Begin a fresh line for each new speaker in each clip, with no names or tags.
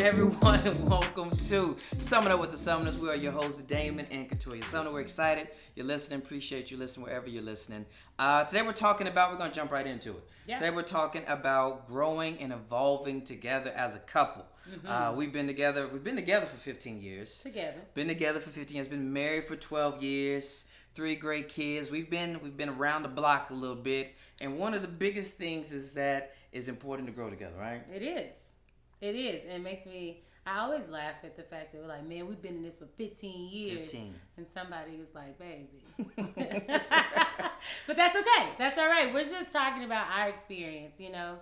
everyone, and welcome to Summoner with the Sumners. We are your hosts, Damon and Katoya. Sumner, we're excited you're listening. Appreciate you listening wherever you're listening. Today we're going to jump right into it. Yeah. Today we're talking about growing and evolving together as a couple. Mm-hmm. We've been together for 15 years. Been together for 15 years. Been married for 12 years. 3 great kids. We've been around the block a little bit. And one of the biggest things is that it's important to grow together, right?
It is. And it makes me, I always laugh at the fact that we're like, man, we've been in this for 15 years. 15. And somebody was like, baby. But that's okay. That's all right. We're just talking about our experience, you know.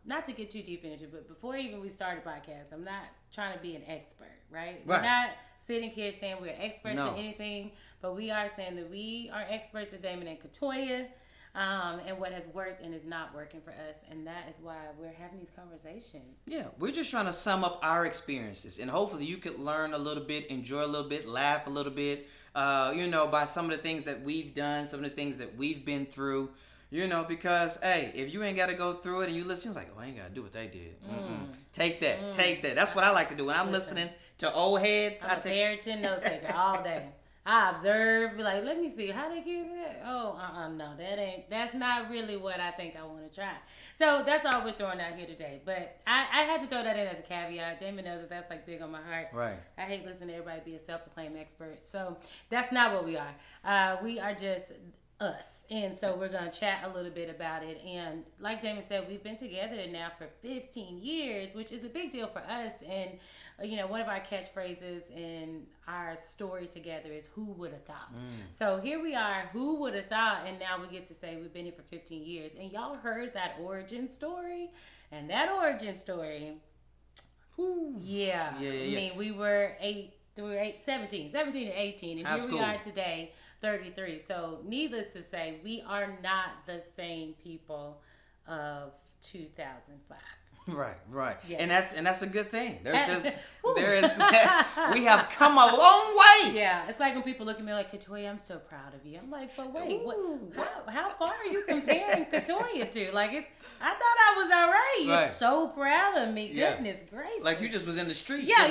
Not to get too deep into it, but before even we start a podcast, I'm not trying to be an expert, right? We're not sitting here saying we're experts in anything, but we are saying that we are experts at Damon and Katoya. And what has worked and is not working for us. And that is why we're having these conversations.
Yeah, we're just trying to sum up our experiences. And hopefully you could learn a little bit, enjoy a little bit, laugh a little bit, by some of the things that we've done, some of the things that we've been through. Because, hey, if you ain't got to go through it and you listen, you're like, oh, I ain't got to do what they did. Take that. That's what I like to do. When I'm listening to old heads,
I'm a Puritan note taker all day. I observe, be like, let me see, how they kids it? Oh, no, that's not really what I think I want to try. So that's all we're throwing out here today. But I had to throw that in as a caveat. Damon knows that's like big on my heart.
Right.
I hate listening to everybody be a self-proclaimed expert. So that's not what we are. We are just us. And so we're going to chat a little bit about it. And like Damon said, we've been together now for 15 years, which is a big deal for us. And one of our catchphrases in our story together is who would have thought. So here we are, who would have thought, and now we get to say we've been here for 15 years. And y'all heard that origin story, and that origin story, yeah. I mean, we were 17 and 18, and here we are today, 33. So needless to say, we are not the same people of 2005.
Right.
Yeah.
And that's a good thing. We have come a long way.
Yeah, it's like when people look at me like, Katoya, I'm so proud of you. I'm like, but wait, how far are you comparing Katoya to? Like, I thought I was all right. You're so proud of me. Goodness gracious.
Like you just was in the streets.
Yeah.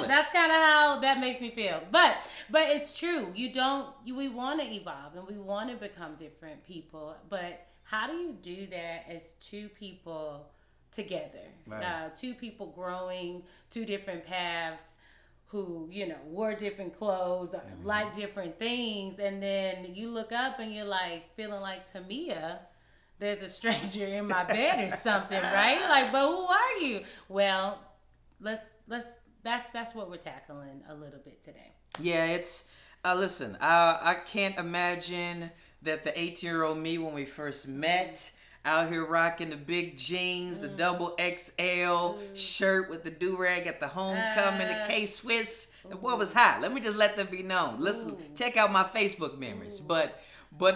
That's kind of how that makes me feel. But it's true. We want to evolve and we want to become different people. But how do you do that as two people together? Right. 2 people growing 2 different paths who, wore different clothes, like different things. And then you look up and you're like feeling like Tamia, there's a stranger in my bed or something, right? Like, but who are you? Well, that's what we're tackling a little bit today.
Yeah, it's, listen, I can't imagine that the 18-year-old me when we first met, out here rocking the big jeans, the double XL shirt with the do-rag at the homecoming, the K-Swiss. What was hot? Let me just let them be known. Listen, check out my Facebook memories. But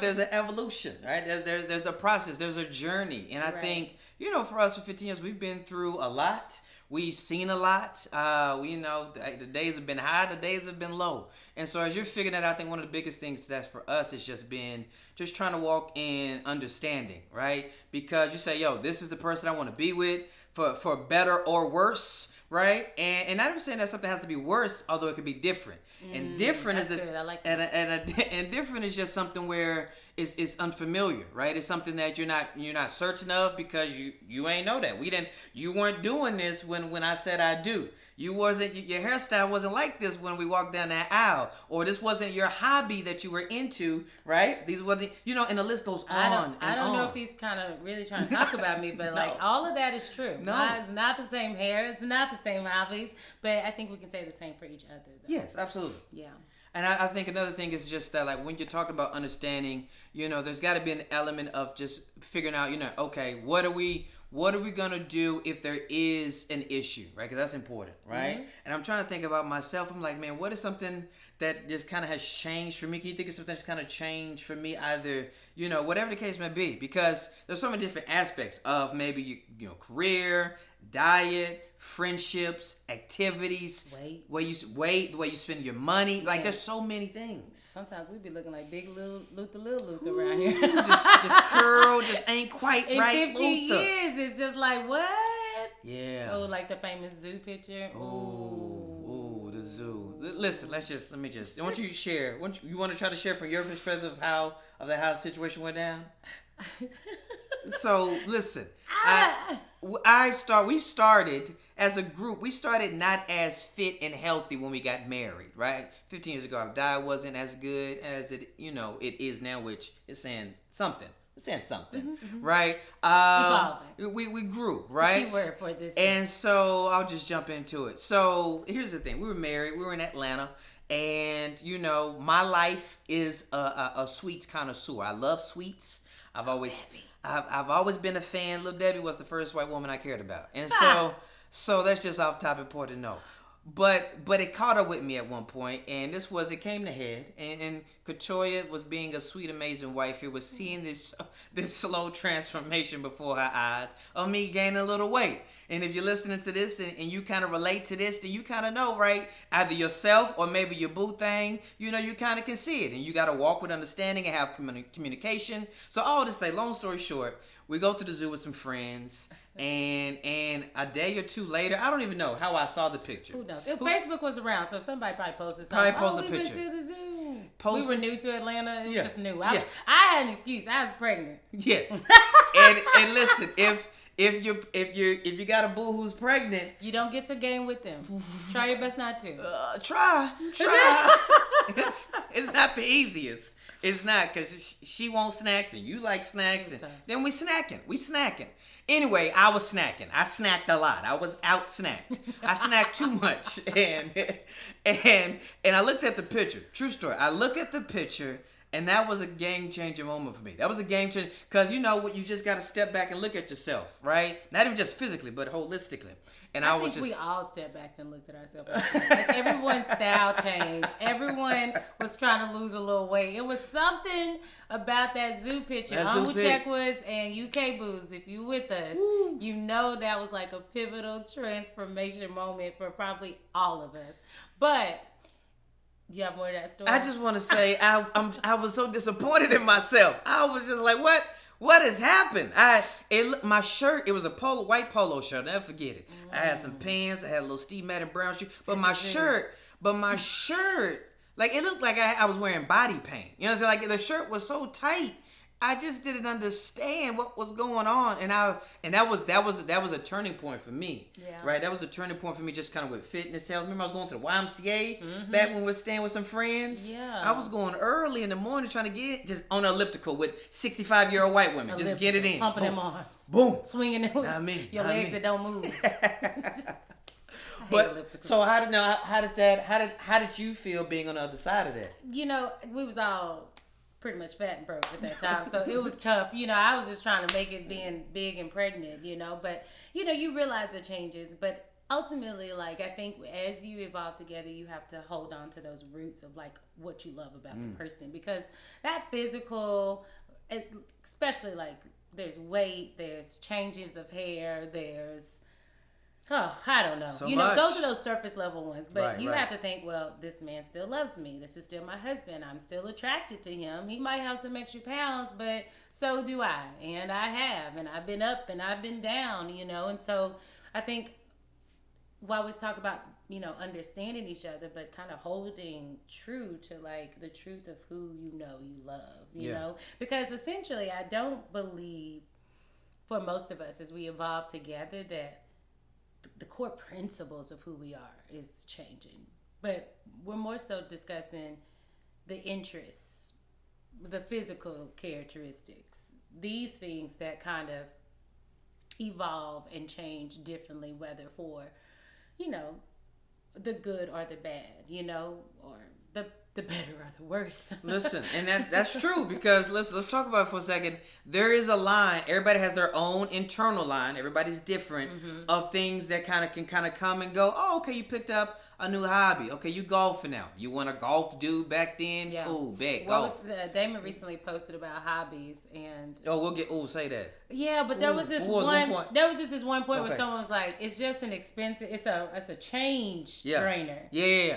there's an evolution, right? There's a process. There's a journey. And I think, for us for 15 years, we've been through a lot. We've seen a lot. The days have been high, the days have been low. And so as you're figuring that out, I think one of the biggest things that's for us is just trying to walk in understanding, right? Because you say, this is the person I want to be with for better or worse, right? And not even saying that something has to be worse, although it could be different. And different is
good. I like that.
And different is just something where it's unfamiliar, right? It's something that you're not certain of because you ain't know that. You weren't doing this when I said I do. Your hairstyle wasn't like this when we walked down that aisle, or this wasn't your hobby that you were into, right? These wasn't, and the list goes on.
I don't know if he's kind of really trying to talk about me, but like all of that is true.
No,
it's not the same hair, it's not the same hobbies, but I think we can say the same for each other, though.
Yes, absolutely.
Yeah.
And I think another thing is just that, like, when you're talking about understanding, there's got to be an element of just figuring out, okay, what are we going to do if there is an issue, right? Because that's important, right? Mm-hmm. And I'm trying to think about myself. I'm like, man, what is something that just kind of has changed for me? Can you think of something that's kind of changed for me? Either, whatever the case may be, because there's so many different aspects of maybe, career, diet, friendships, activities,
the
way you spend your money. Like, there's so many things.
Sometimes we be looking like big little Luther around here.
just curl, just ain't quite
in
right.
In 15
Luther.
years, it's just like, what?
Yeah.
Oh, like the famous zoo picture.
Ooh, the zoo. Listen, let me just. I want you to share. You want to try to share from your perspective how the situation went down. So listen, we started as a group. We started not as fit and healthy when we got married, right? 15 years ago, our diet wasn't as good as it is now, which is saying something. It's saying something, right?
Evolving.
We grew, right?
Key word for this.
And so I'll just jump into it. So here's the thing: we were married. We were in Atlanta. And my life is a sweets connoisseur. I love sweets. I've always been a fan. Little Debbie was the first white woman I cared about, and so that's just off top important to know. But it caught up with me at one point, and it came to head, and Katoya was being a sweet, amazing wife. It was seeing this slow transformation before her eyes of me gaining a little weight. And if you're listening to this and you kind of relate to this, then you kind of know, right? Either yourself or maybe your boo thing, you kind of can see it. And you got to walk with understanding and have communication. So all to say, long story short, we go to the zoo with some friends. And a day or two later, I don't even know how I saw the picture.
Who knows? Facebook was around, so somebody probably posted
Probably
something.
posted a
we
picture.
went to the zoo. We
Posted-
were new to Atlanta. It was
Yeah.
just new.
Yeah.
I had an excuse. I was pregnant.
Yes. and listen, if you got a boo who's pregnant,
You don't get to game with them. Try your best not to.
try. It's not the easiest. It's not, because she wants snacks and you like snacks, and
tough.
then we snacking. Anyway, I was snacking. I snacked a lot. I was out snacked. I snacked too much, and I looked at the picture. True story. I look at the picture, and that was a game changer moment for me. That was a game changer, because what, you just got to step back and look at yourself, right? Not even just physically, but holistically. And I
think
was
we all stepped back and looked at ourselves. Like everyone's style changed. Everyone was trying to lose a little weight. It was something about that zoo picture. Uncle Checkwoods and UK Booze, if you with us, you know that was like a pivotal transformation moment for probably all of us. But you have more of that story?
I just want to say I was so disappointed in myself. I was just like, what has happened? My shirt, it was a white polo shirt. I'll never forget it. I had some pants. I had a little Steve Madden brown shoe. But my shirt, like, it looked like I was wearing body paint. You know what I'm saying? Like, the shirt was so tight. I just didn't understand what was going on, and that was a turning point for me.
Yeah.
Right, that was a turning point for me, just kind of with fitness health. Remember, I was going to the YMCA back when we were staying with some friends.
Yeah.
I was going early in the morning trying to get just on an elliptical with 65-year-old white women. Just get it in,
pumping
boom,
them arms,
boom,
swinging them. Your legs that don't move.
But so how did you feel being on the other side of that?
We was all pretty much fat and broke at that time, so it was tough. I was just trying to make it being big and pregnant, but you realize the changes, but ultimately, like, I think as you evolve together, you have to hold on to those roots of like what you love about the person, because that physical, especially like there's weight, there's changes of hair, there's I don't know. Those are those surface level ones. But you have to think, well, this man still loves me. This is still my husband. I'm still attracted to him. He might have some extra pounds, but so do I. And I have. And I've been up and I've been down, And so I think while we talk about, understanding each other, but kind of holding true to like the truth of who you love, you know? Because essentially, I don't believe for most of us as we evolve together that the core principles of who we are is changing, but we're more so discussing the interests, the physical characteristics, these things that kind of evolve and change differently, whether for the good or the bad, or the better or the worse.
Listen, and that's true, because let's talk about it for a second. There is a line. Everybody has their own internal line. Everybody's different of things that can come and go. Oh, okay, you picked up a new hobby. Okay, you golfing now. You want a golf dude back then? Yeah. Cool, bet golf.
Damon recently posted about hobbies, and
say that.
Yeah, but there was this one. There was just this one point where someone was like, "It's just an expensive. It's a change drainer."
Yeah.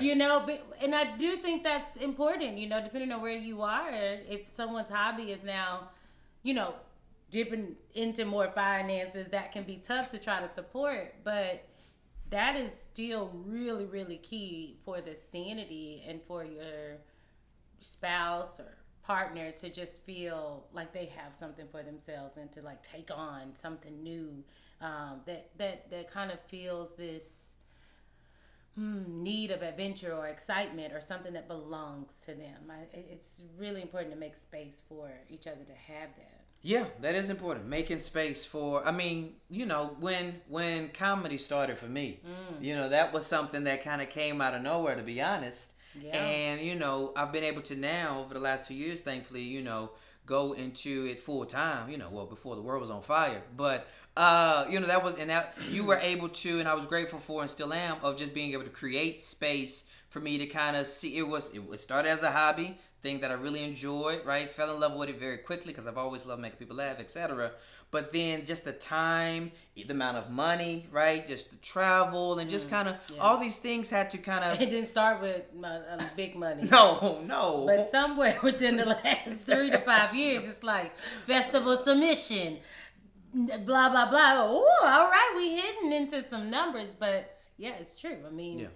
And I do think that's important. Depending on where you are, if someone's hobby is now, dipping into more finances, that can be tough to try to support, but that is still really, really key for the sanity and for your spouse or partner to just feel like they have something for themselves and to like take on something new, that kind of feels this need of adventure or excitement or something that belongs to them. It's really important to make space for each other to have that.
Yeah, that is important. Making space for, I mean, when comedy started for me, that was something that kind of came out of nowhere, to be honest.
Yeah.
And, I've been able to now, over the last 2 years, thankfully, go into it full time, before the world was on fire. But, that was, and that you were able to, and I was grateful for and still am, of just being able to create space for me to kind of see. It started as a hobby, thing that I really enjoyed, right? Fell in love with it very quickly because I've always loved making people laugh, etc. But then just the time, the amount of money, right? Just the travel and just kind of all these things had to kind of.
It didn't start with big money.
No.
But somewhere within the last 3 to 5 years, it's like festival submission, blah blah blah. Oh, all right, we hitting into some numbers, but yeah, it's true. I mean,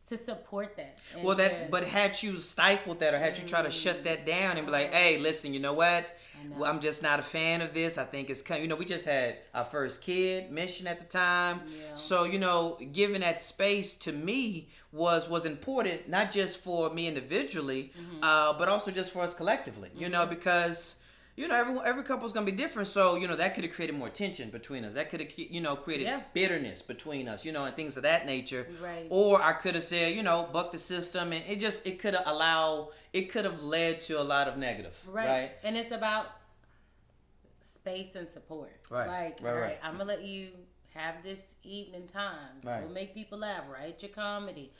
to support that.
Well, but had you stifled that, or had you tried to shut that down and be like, hey, listen, you know what? Well, I'm just not a fan of this. I think it's we just had our first kid, Mission, at the time.
Yeah.
So, giving that space to me was important, not just for me individually, but also just for us collectively, because every couple's gonna be different, so that could have created more tension between us. That could have created bitterness between us, and things of that nature.
Right.
Or I could have said, buck the system, and it could have led to a lot of negative. Right.
And it's about space and support.
Right.
Right. I'm gonna let you have this evening time.
Right.
Go make people laugh. Write your comedy.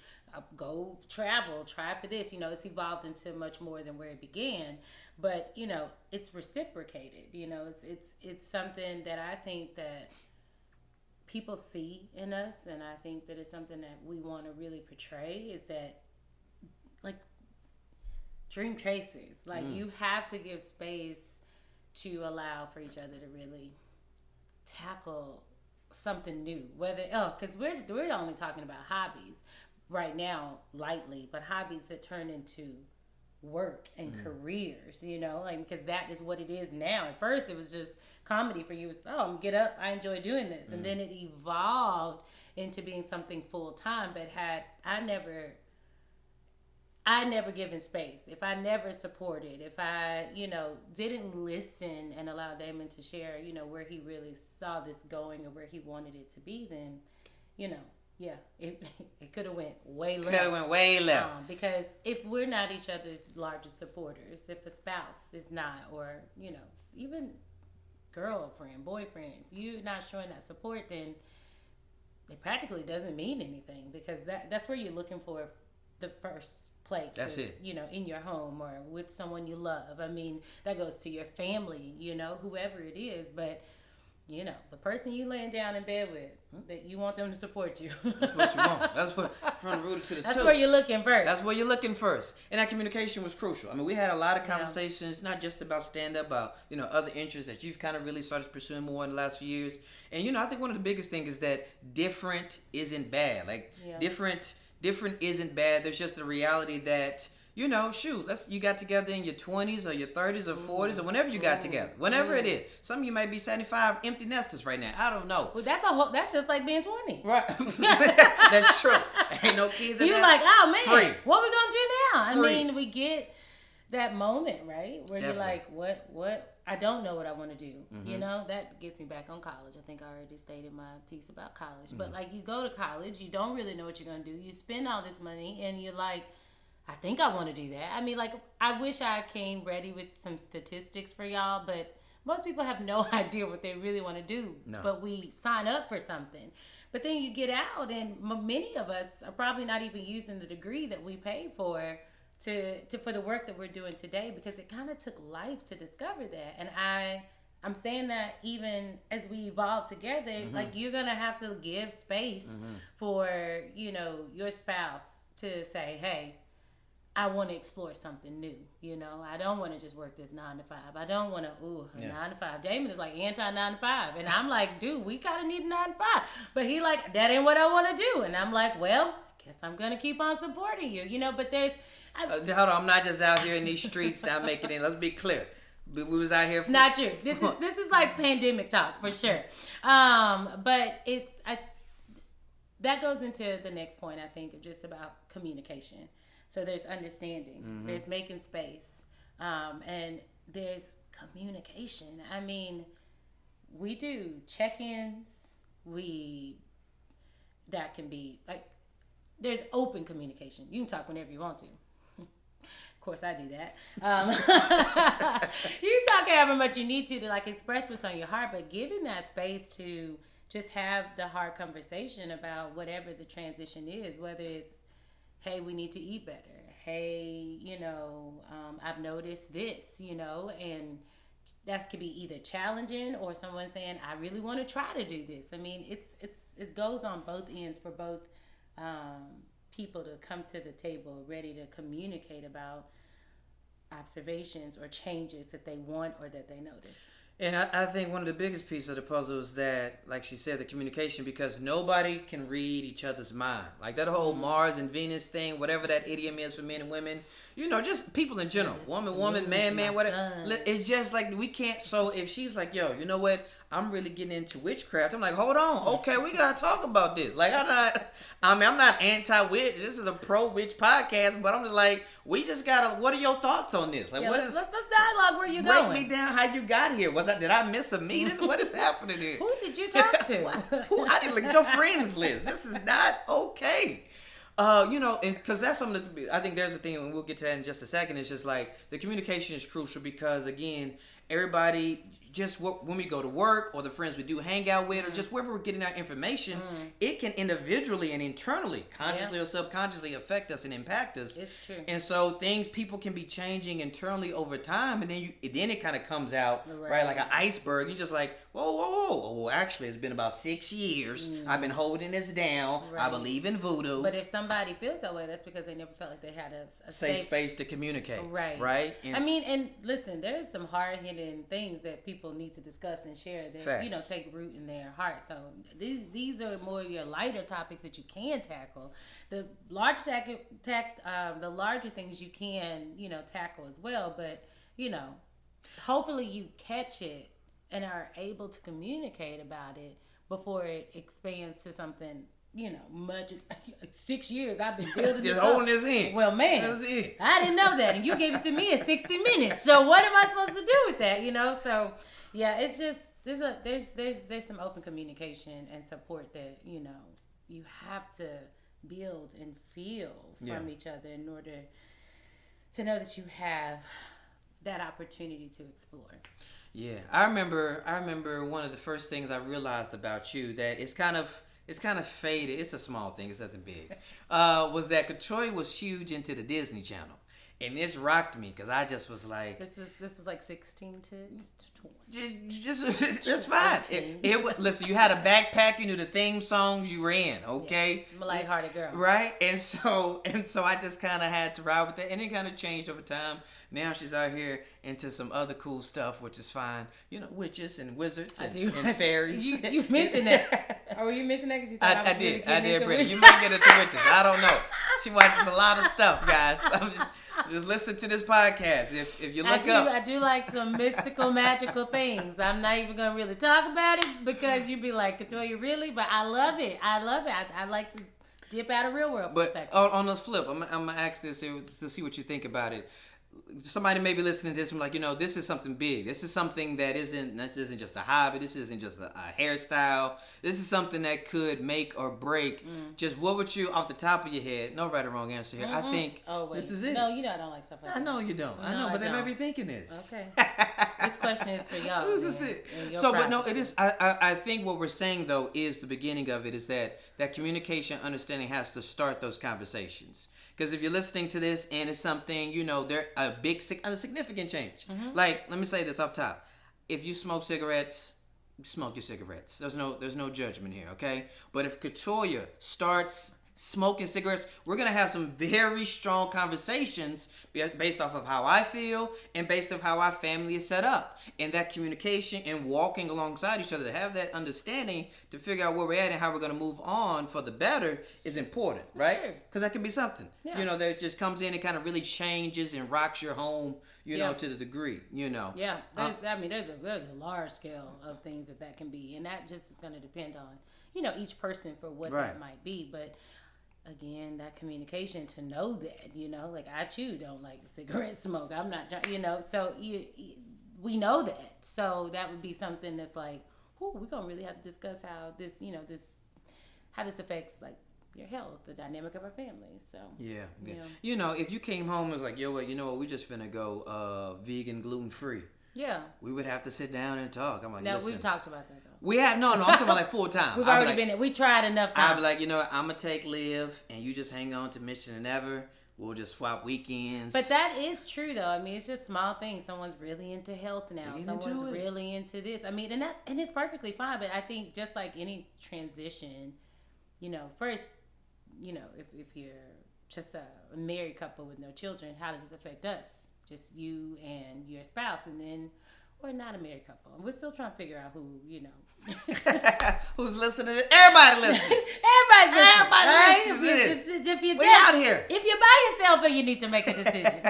Go travel. Try for this. It's evolved into much more than where it began. But it's reciprocated. It's something that I think that people see in us, and I think that it's something that we want to really portray. Is that like dream chasers? Like you have to give space to allow for each other to really tackle something new. Because we're only talking about hobbies right now lightly, but hobbies that turn into work and careers, because that is what it is now. At first it was just comedy for you. It's, I'm gonna get up, I enjoy doing this. And then it evolved into being something full time. But had I never given space, if I never supported, if I didn't listen and allow Damon to share where he really saw this going or where he wanted it to be, then it could have went way left. Because if we're not each other's largest supporters, if a spouse is not, or even girlfriend, boyfriend, if you're not showing that support, then it practically doesn't mean anything, because that's where you're looking for the first place.
That's it.
In your home or with someone you love. I mean, that goes to your family, whoever it is, but the person you laying down in bed with, that you want them to support you.
That's what you want. That's what, from the root to the
That's
tooth.
where you're looking first.
That's where you're looking first. And that communication was crucial. I mean, we had a lot of conversations, not just about stand-up, about, other interests that you've kind of really started pursuing more in the last few years. And, I think one of the biggest things is that different isn't bad. Like, different isn't bad. There's just the reality that, you got together in your 20s or your 30s or 40s or whenever you got together. Whenever it is. Some of you might be 75 empty nesters right now. I don't know.
Well, that's just like being 20.
Right. That's true. Ain't no kids in
You're
there.
like, oh man,
Free.
what we gonna do now?
Free.
I mean, we get that moment, right? Where
Definitely.
you're like, what? I don't know what I want to do. That gets me back on college. I think I already stated my piece about college. But like, you go to college, you don't really know what you're gonna do. You spend all this money, and you're like, I think I want to do that. I mean, like, I wish I came ready with some statistics for y'all, but most people have no idea what they really want to do.
No.
But we sign up for something. But then you get out, and many of us are probably not even using the degree that we paid for for the work that we're doing today, because it kind of took life to discover that. And I'm saying that even as we evolve together, like, you're going to have to give space for, your spouse to say, hey, I want to explore something new. I don't want to just work this 9 to 5. I don't want to, 9 to 5. Damon is like anti 9 to 5. And I'm like, dude, we kind of need a 9 to 5. But he like, that ain't what I want to do. And I'm like, well, guess I'm going to keep on supporting you, but there's.
Hold on, I'm not just out here in these streets now making it. Let's be clear. We was out here.
It's not true. This is like pandemic talk for sure. But that goes into the next point, I think, of just about communication. So there's understanding, there's making space, and there's communication. I mean, we do check-ins. That can be like, there's open communication. You can talk whenever you want to. Of course, I do that. You talk however much you need to like express what's on your heart, but giving that space to just have the hard conversation about whatever the transition is, whether it's, hey, we need to eat better. Hey, I've noticed this, and that could be either challenging or someone saying, I really want to try to do this. I mean, it goes on both ends for both people to come to the table ready to communicate about observations or changes that they want or that they notice.
And I think one of the biggest pieces of the puzzle is that, like she said, the communication, because nobody can read each other's mind. Like that whole Mars and Venus thing, whatever that idiom is for men and women, just people in general. Woman, man, whatever. It's just like we can't. So if she's like, yo, you know what? I'm really getting into witchcraft. I'm like, hold on. Okay, we got to talk about this. Like, I'm not anti-witch. This is a pro-witch podcast, but I'm just like, we just got to, what are your thoughts on this? Like,
let's dialogue where you going.
Break me down how you got here. Did I miss a meeting? What is happening here?
Who did you talk to?
I didn't look at your friends list. This is not okay. And because that's something that I think there's a thing, and we'll get to that in just a second. It's just like the communication is crucial because, again, everybody, just when we go to work or the friends we do hang out with or just wherever we're getting our information, it can individually and internally, consciously or subconsciously affect us and impact us.
It's true.
And so people can be changing internally over time, and then it kind of comes out, right, like an iceberg. You're just like, whoa. Actually, it's been about 6 years. I've been holding this down. Right. I believe in voodoo.
But if somebody feels that way, that's because they never felt like they had a
safe space to communicate.
Right. And listen, there's some hard-hitting things that people need to discuss and share that
Facts.
Take root in their heart. So these are more of your lighter topics that you can tackle. The larger the larger things you can tackle as well. But hopefully you catch it and are able to communicate about it before it expands to something. Much 6 years I've been building this
holding this in.
Well, man,
that's it.
I didn't know that, and you gave it to me in 60 minutes. So what am I supposed to do with that? So yeah, it's just there's some open communication and support that you have to build and feel from each other in order to know that you have that opportunity to explore.
Yeah, I remember one of the first things I realized about you that it's kind of faded. It's a small thing. It's nothing big. Was that Katoya was huge into the Disney Channel, and this rocked me because I just was like,
this was like 16 to 20.
Just fine. Listen, you had a backpack. You knew the theme songs you ran. Okay,
I'm a lighthearted girl,
right? And so I just kind of had to ride with that, and it kind of changed over time. Now she's out here into some other cool stuff, which is fine. Witches and wizards and fairies.
You mentioned that. Oh, were you mentioning that because you thought I was
did.
really
I did,
Brittany.
You might get into witches. I don't know. She watches a lot of stuff, guys. Just listen to this podcast. If you look up.
I do like some mystical, magical things. I'm not even going to really talk about it because you'd be like, Katoya, really? But I love it. I like to dip out of real world for a second.
But on the flip, I'm going to ask this to see what you think about it. Somebody may be listening to this and like, this is something big. This is something this isn't just a hobby. This isn't just a hairstyle. This is something that could make or break. Just what would you, off the top of your head, no right or wrong answer here. I think this is it.
No, I don't like stuff like that.
I know you don't. I know, but they may be thinking this.
Okay. This question is for y'all.
This is it. So, but no, it is. I think what we're saying though is the beginning of it is that communication, understanding has to start those conversations. Because if you're listening to this and it's something, there a significant change. Like, let me say this off top. If you smoke cigarettes, smoke your cigarettes. There's no judgment here, okay? But if Katoya starts smoking cigarettes. We're going to have some very strong conversations based off of how I feel and based off how our family is set up. And that communication and walking alongside each other to have that understanding to figure out where we're at and how we're going to move on for the better is important, right? Because that can be something. Yeah. You know, that just comes in and kind of really changes and rocks your home, you know, to the degree, you know.
Yeah, there's a large scale of things that can be. And that just is going to depend on, you know, each person for what that might be. But again, that communication to know that, you know, like I too don't like cigarette smoke. I'm not, you know, so we know that. So that would be something that's like, we're going to really have to discuss how this, you know, how this affects like your health, the dynamic of our family. So, yeah.
You know, if you came home and was like, yo, you know what, we just finna go vegan, gluten-free. Yeah. We would have to sit down and talk. I'm like,
no, we've talked about that though.
We have, no, I'm talking about like full time.
We've already been there. We tried enough times.
I'd be like, you know what, I'm going to take Liv and you just hang on to Mission and Ever. We'll just swap weekends.
But that is true though. I mean, it's just small things. Someone's really into health now. Someone's really into this. I mean, and it's perfectly fine. But I think just like any transition, you know, first, you know, if you're just a married couple with no children, how does this affect us? Just you and your spouse, and then we're not a married couple. We're still trying to figure out who, you know.
Who's listening? Everybody listening.
Everybody's listening.
Everybody listening.
If you're
just out here.
If you're by yourself and you need to make a decision,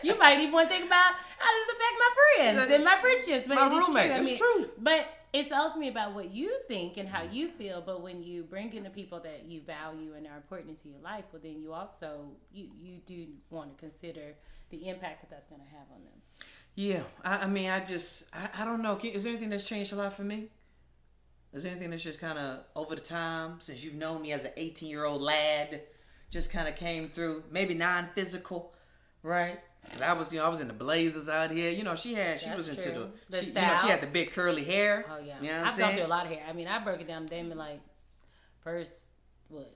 you might even want to think about how does this affect my friends and my friendships. But
my roommate. It's true.
But it's ultimately about what you think and how you feel. But when you bring in the people that you value and are important to your life, well, then you also you do want to consider the impact that's going to have on them.
Yeah, I mean, I don't know. Is there anything that's changed a lot for me? Is there anything that's just kind of over the time since you've known me as an 18-year-old lad, just kind of came through? Maybe non-physical, right? Because I was in the blazers out here. You know, she was into the you know, she had the big curly hair.
Oh yeah,
you know
I've gone through a lot of hair. I mean, I broke it down to Damon like first.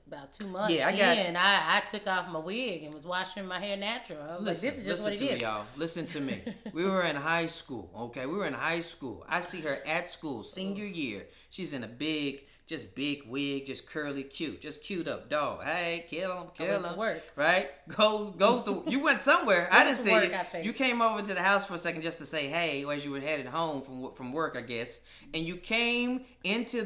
About 2 months I took off my wig and was washing my hair natural. I was like, this is just what it is.
Listen to me, y'all. Listen to me. We were in high school, okay? We were in high school. I see her at school, senior year. She's in a big wig, just curly, cute. Just cute up, dog. Hey, kill him.
To work.
Right? Goes to, you went somewhere. I didn't see you. You came over to the house for a second just to say hey as you were headed home from work, I guess. And you came into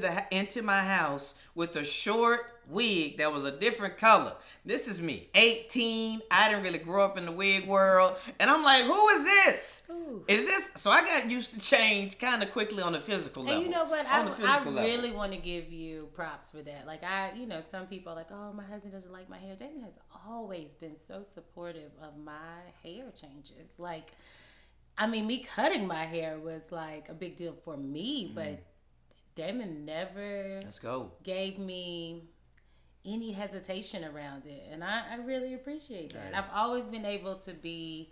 my house with a short wig that was a different color. This is me, 18. I didn't really grow up in the wig world. And I'm like, who is this? Ooh. Is this? So I got used to change kind of quickly on the physical level.
And you know what? I really want to give you props for that. Like some people are like, oh, my husband doesn't like my hair. Damon has always been so supportive of my hair changes. Like, I mean, me cutting my hair was like a big deal for me, but Damon never gave me any hesitation around it, and I really appreciate that. I've always been able to be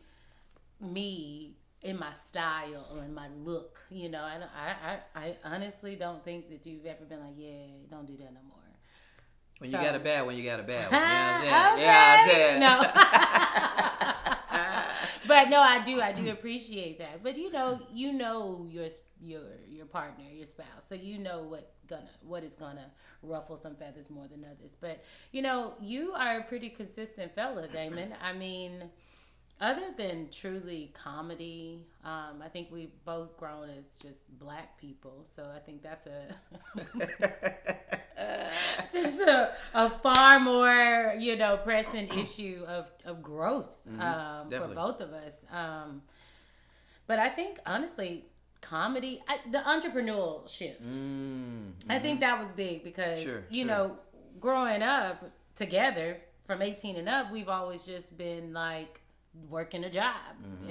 me in my style and my look, you know. I honestly don't think that you've ever been like, yeah, don't do that no more.
You got a bad one, you got a bad one. You know what I'm saying?
Okay. Yeah, I'm saying. No. But no, I do appreciate that. But you know your partner, your spouse, so you know what is gonna ruffle some feathers more than others. But you know, you are a pretty consistent fella, Damon. I mean, other than truly comedy, I think we've both grown as just black people, so I think that's just a far more, you know, pressing issue of growth for both of us. But I think, honestly, comedy, the entrepreneurial shift, I think that was big because, you know, growing up together from 18 and up, we've always just been like working a job.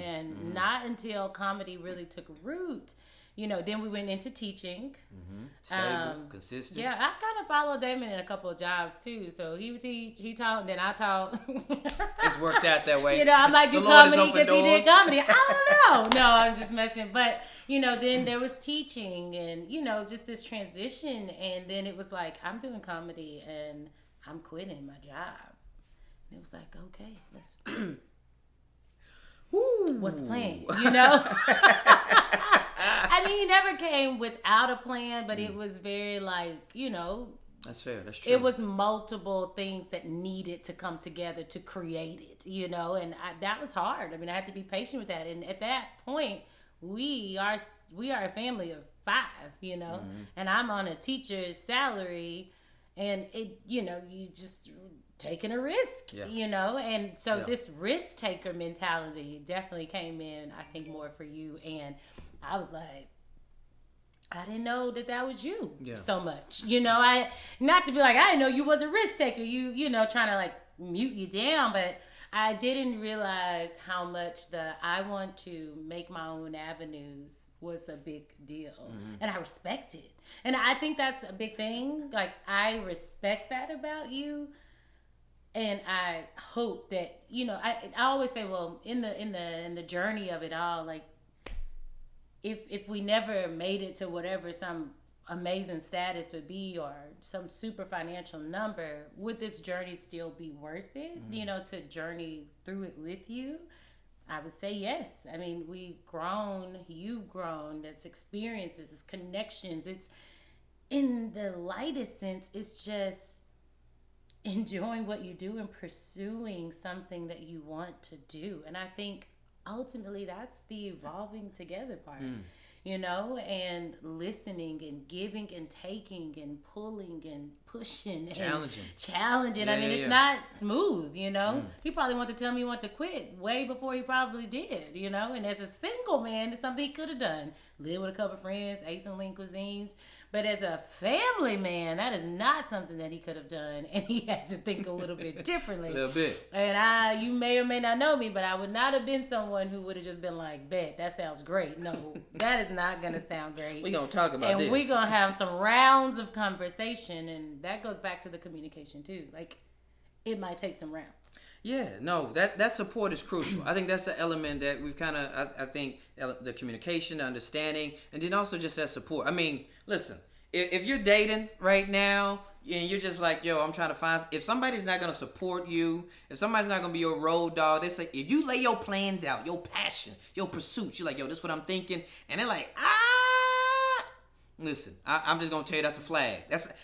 And not until comedy really took root, you know, then we went into teaching.
Stable, consistent.
Yeah, I've kind of followed Damon in a couple of jobs too. So he would teach, he taught, then I taught.
It's worked out that way.
You know, I might do comedy because he did comedy. I don't know. No, I was just messing. But, you know, then there was teaching and, you know, just this transition. And then it was like, I'm doing comedy and I'm quitting my job. And it was like, okay, let's... What's the plan? You know? I mean, he never came without a plan, but it was very like, you know,
That's fair. That's true.
It was multiple things that needed to come together to create it, and that was hard. I mean, I had to be patient with that. And at that point, we are a family of 5, and I'm on a teacher's salary, and you just taking a risk, and so this risk taker mentality definitely came in, I think, more for you. And I was like, I didn't know that was you so much. I not to be like, I didn't know you was a risk taker. You trying to like mute you down, but I didn't realize how much I want to make my own avenues was a big deal. And I respect it. And I think that's a big thing. Like, I respect that about you. And I hope that, I always say, well, in the journey of it all, like, if we never made it to whatever some amazing status would be or some super financial number, would this journey still be worth it? To journey through it with you? I would say yes. I mean, we've grown, you've grown. That's experiences, it's connections. It's, in the lightest sense, it's just enjoying what you do and pursuing something that you want to do. And I think ultimately that's the evolving together part, and listening and giving and taking and pulling and pushing and challenging. I mean, it's not smooth, He probably wanted to tell me he wanted to quit way before he probably did, and as a single man, it's something he could have done. Live with a couple of friends, ate some lean cuisines. But as a family man, that is not something that he could have done, and he had to think a little bit differently.
A little bit.
And you may or may not know me, but I would not have been someone who would have just been like, bet, that sounds great. No, that is not going to sound great.
We're going to talk about this.
And we're going to have some rounds of conversation, and that goes back to the communication too. Like, it might take some rounds.
Yeah, no, that support is crucial. I think that's the element that we've kind of, I think, the communication, the understanding, and then also just that support. I mean, listen, if you're dating right now and you're just like, yo, I'm trying to find, if somebody's not going to support you, if somebody's not going to be your road dog, they say, if you lay your plans out, your passion, your pursuits, you're like, yo, this is what I'm thinking, and they're like, listen, I'm just gonna tell you that's a flag.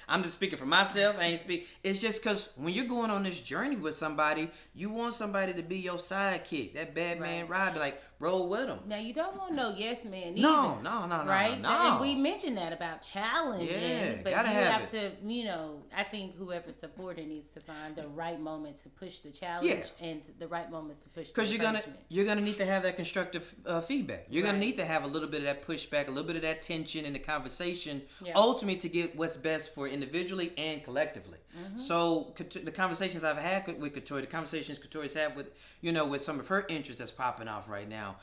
I'm just speaking for myself. I ain't speak. It's just because when you're going on this journey with somebody, you want somebody to be your sidekick, that bad man ride, like roll with them.
Now you don't want no yes man either.
No,
right?
No.
And we mentioned that about challenging, but you have to, I think whoever's supporting needs to find the right moment to push the challenge and the right moments to push. Because
you're gonna need to have that constructive feedback. You're gonna need to have a little bit of that pushback, a little bit of that tension in the conversation, ultimately to get what's best for individually and collectively. So the conversations I've had with Katoya, the conversations Katoya's had with, with some of her interests that's popping off right now.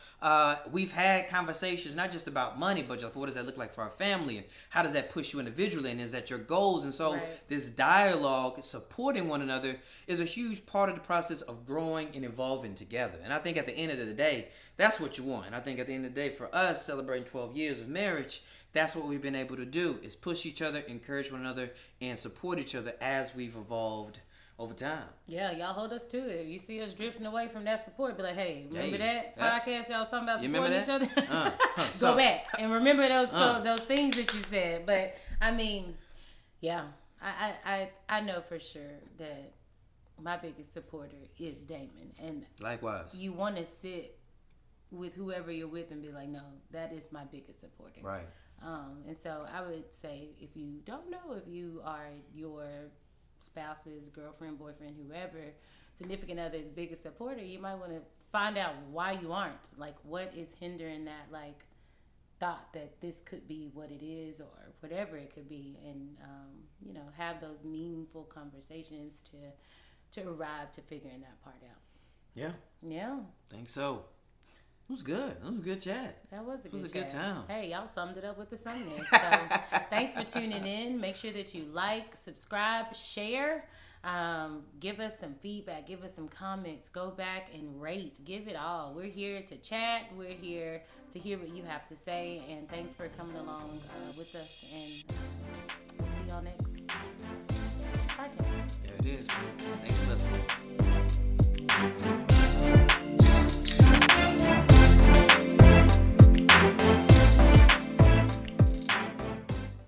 We've had conversations not just about money, but just what does that look like for our family, and how does that push you individually, and is that your goals? And so this dialogue, supporting one another, is a huge part of the process of growing and evolving together. And I think at the end of the day, that's what you want. And I think at the end of the day, for us celebrating 12 years of marriage, that's what we've been able to do, is push each other, encourage one another, and support each other as we've evolved over time.
Yeah, y'all hold us to it. If you see us drifting away from that support, be like, hey, remember that podcast y'all was talking about supporting each other? Go back and remember those things that you said. But I mean, yeah, I know for sure that my biggest supporter is Damon, and
likewise,
you want to sit with whoever you're with and be like, no, that is my biggest supporter.
Right.
And so I would say, if you don't know if you are your spouse's girlfriend, boyfriend, whoever, significant other's biggest supporter, you might want to find out why you aren't. Like, what is hindering that, like, thought that this could be what it is or whatever it could be, and have those meaningful conversations to arrive to figuring that part out. Yeah.
Think so. It was good. It was a good chat.
That was a good chat.
It was a good time.
Hey, y'all summed it up with the Sumners. So thanks for tuning in. Make sure that you like, subscribe, share. Give us some feedback. Give us some comments. Go back and rate. Give it all. We're here to chat. We're here to hear what you have to say. And thanks for coming along with us. And